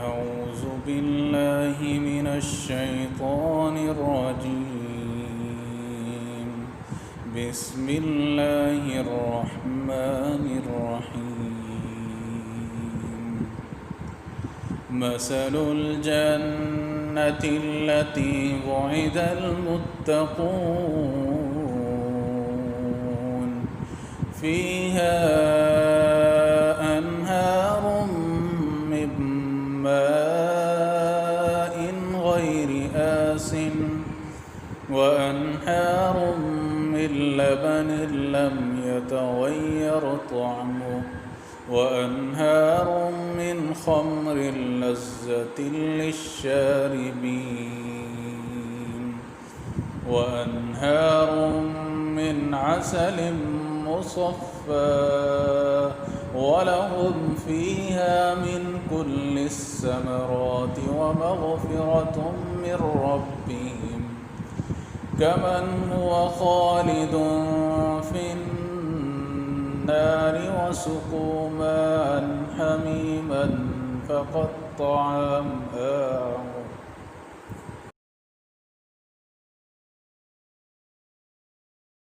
أعوذ بالله من الشيطان الرجيم. بسم الله الرحمن الرحيم. مثل الجنة التي وعد المتقون فيها أنهار من ماء غير آسن وأنهار من لبن لم يتغير طعمه وأنهار من خمر لذة للشاربين وأنهار من عسل مصفى ولهم فيها من كل الثمرات ومغفرة من ربهم كمن هو خالد في النار وسقوا ماء حميما فقطع أمعاءهم